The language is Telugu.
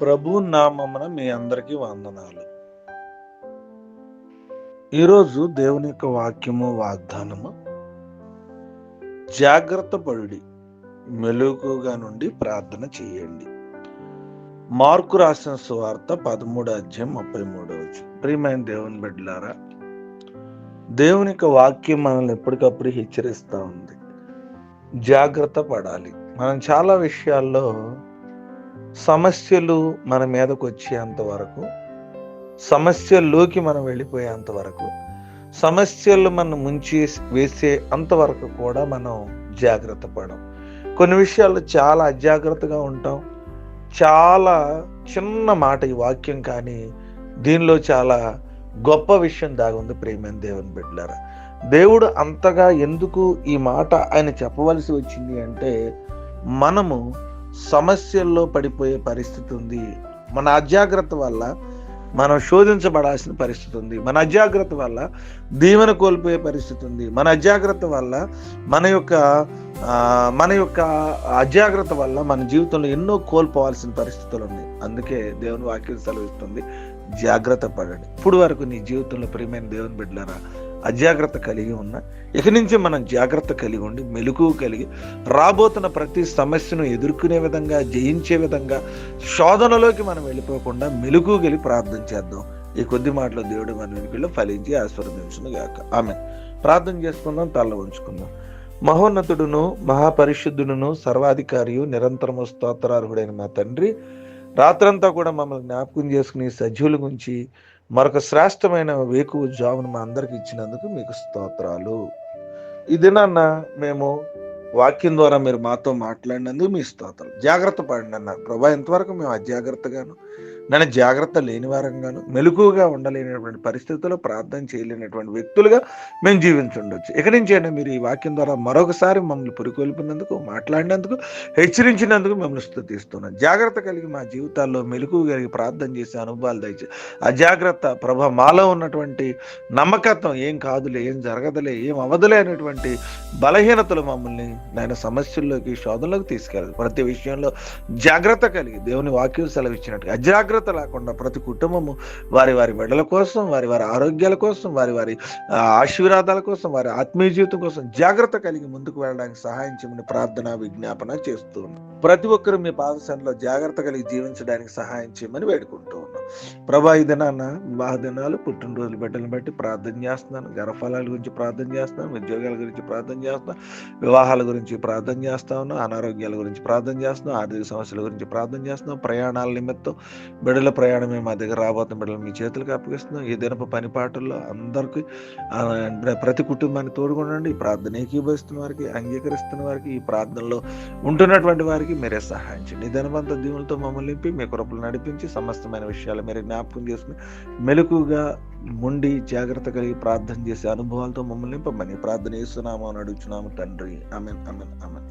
ప్రభు నామమున మీ అందరికీ వందనాలు. ఈరోజు దేవుని యొక్క వాక్యము వాగ్దానము, జాగ్రత్త పడుడి, మెలకుగా నుండి ప్రార్థన చేయండి. మార్కు రాసిన సువార్త 13:33. ప్రియమైన దేవుని బిడ్డలారా, దేవుని యొక్క వాక్యం మనల్ని ఎప్పటికప్పుడు హెచ్చరిస్తూ ఉంది. జాగ్రత్త పడాలి. మనం చాలా విషయాల్లో సమస్యలు మన మీదకు వచ్చేంత వరకు, సమస్యల్లోకి మనం వెళ్ళిపోయేంత వరకు, సమస్యలు మనం ముంచి వేసే అంతవరకు కూడా మనం జాగ్రత్త పడం. కొన్ని విషయాల్లో చాలా అజాగ్రత్తగా ఉంటాం. చాలా చిన్న మాట ఈ వాక్యం, కానీ దీనిలో చాలా గొప్ప విషయం దాగి ఉంది. ప్రియమైన దేవుని బిడ్డలారా, దేవుడు అంతగా ఎందుకు ఈ మాట ఆయన చెప్పవలసి వచ్చింది అంటే, మనము సమస్యల్లో పడిపోయే పరిస్థితి ఉంది. మన అజాగ్రత్త వల్ల మనం శోధించబడాల్సిన పరిస్థితి ఉంది. మన అజాగ్రత్త వల్ల దీవెన కోల్పోయే పరిస్థితి ఉంది. మన అజాగ్రత్త వల్ల మన యొక్క అజాగ్రత్త వల్ల మన జీవితంలో ఎన్నో కోల్పోవాల్సిన పరిస్థితులు ఉన్నాయి. అందుకే దేవుని వాక్యం సెలవిస్తుంది, జాగ్రత్త పడండి. ఇప్పుడు వరకు నీ జీవితంలో ప్రియమైన దేవుని బిడ్డలారా, అజాగ్రత్త కలిగి ఉన్నా ఇక నుంచి మనం జాగ్రత్త కలిగి ఉండి, మెలకువ కలిగి, రాబోతున్న ప్రతి సమస్యను ఎదుర్కొనే విధంగా, జయించే విధంగా, శోధనలోకి మనం వెళ్ళిపోకుండా మెలకువ కలిగి ప్రార్థన చేద్దాం. ఈ కొద్ది మాటలో దేవుడు మన వెనుకల్లో ఫలించి ఆశీర్వదించును గాక. ఆమె ప్రార్థన చేసుకుందాం, తల్ల ఉంచుకుందాం. మహోన్నతుడును, మహాపరిశుద్ధుడును, సర్వాధికారియు, నిరంతరము స్తోత్రార్హుడైన మా తండ్రి, రాత్రంతా కూడా మమ్మల్ని జ్ఞాపకం చేసుకుని సజీవుల గురించి మరొక శ్రేష్టమైన వేకువ జామును మా అందరికి ఇచ్చినందుకు మీకు స్తోత్రాలు. ఈ దినాన్న మేము వాక్యం ద్వారా మీరు మాతో మాట్లాడినందుకు మీ స్తోత్రాలు. జాగ్రత్త పడండి అన్నారు ప్రభా. ఎంతవరకు మేము అజాగ్రత్తగాను, నన్ను జాగ్రత్త లేని వారంగాను, మెలకువగా ఉండలేనటువంటి పరిస్థితుల్లో ప్రార్థన చేయలేనటువంటి వ్యక్తులుగా మేము జీవించుండొచ్చు. ఇక్కడి నుంచి అయినా మీరు ఈ వాక్యం ద్వారా మరొకసారి మమ్మల్ని పురికొల్పినందుకు, మాట్లాడినందుకు, హెచ్చరించినందుకు మిమ్మల్ని స్తుతిస్తున్నాం. జాగ్రత్త కలిగి మా జీవితాల్లో మెలకువ కలిగి ప్రార్థన చేసే అనుభవాలు దయచేసి. అజాగ్రత్త ప్రభా, మాలో ఉన్నటువంటి నమ్మకత్వం, ఏం కాదులే, ఏం జరగదులే, ఏం అవదులే అనేటువంటి బలహీనతలు మమ్మల్ని నాయన సమస్యల్లోకి, శోధనలోకి తీసుకెళ్ళదు. ప్రతి విషయంలో జాగ్రత్త కలిగి దేవుని వాక్యం సెలవిచ్చినట్టుగా అజాగ్రత్త లేకుండా ప్రతి కుటుంబము వారి వారి బిడ్డల కోసం, వారి వారి ఆరోగ్యాల కోసం, వారి వారి ఆశీర్వాదాల కోసం, వారి ఆత్మీయ జీవితం కోసం జాగ్రత్త కలిగి ముందుకు వెళ్ళడానికి సహాయం చేయమని ప్రార్థన, విజ్ఞాపన చేస్తూ ఉన్నాం. ప్రతి ఒక్కరూ మీ పాదశంలో జాగ్రత్త కలిగి జీవించడానికి సహాయం చేయమని వేడుకుంటూ ఉన్నాం. ప్రభా, ఈ దినాన్న వివాహ దినాలు, పుట్టినరోజులు బిడ్డలను బట్టి ప్రార్థన చేస్తున్నాను. గర్భఫలాల గురించి ప్రార్థన చేస్తున్నాను, ఉద్యోగాల గురించి ప్రార్థన చేస్తున్నాను, వివాహాల గురించి ప్రార్థన చేస్తా ఉన్నాం, అనారోగ్యాల గురించి ప్రార్థన చేస్తున్నాం, ఆర్థిక సమస్యల గురించి ప్రార్థన చేస్తున్నాం, ప్రయాణాల నిమిత్తం బిడ్డల ప్రయాణమే మా దగ్గర రాబోతున్న బిడ్డలు మీ చేతులకు అప్పగిస్తున్నాం. ఈ దినపు పనిపాటుల్లో అందరికీ, ప్రతి కుటుంబాన్ని తోడుకొనండి. ఈ ప్రార్థన ఏకీభవిస్తున్న వారికి, అంగీకరిస్తున్న వారికి, ఈ ప్రార్థనలో ఉంటున్నటువంటి వారికి మీరే సహాయం చేయండి. ఈ దినమంతా దీవులతో మమ్మల్ని నింపి మీ కృపలు నడిపించి సమస్తమైన విషయాలు మీరు జ్ఞాపకం చేసుకుని మెలకుగా ముండి జాగ్రత్త కలిగి ప్రార్థన చేసే అనుభవాలతో మమ్మల్ని నింపమని ప్రార్థన చేస్తున్నాము అని అడుగుచున్నాము తండ్రి. ఆమేన్, ఆమేన్, ఆమేన్.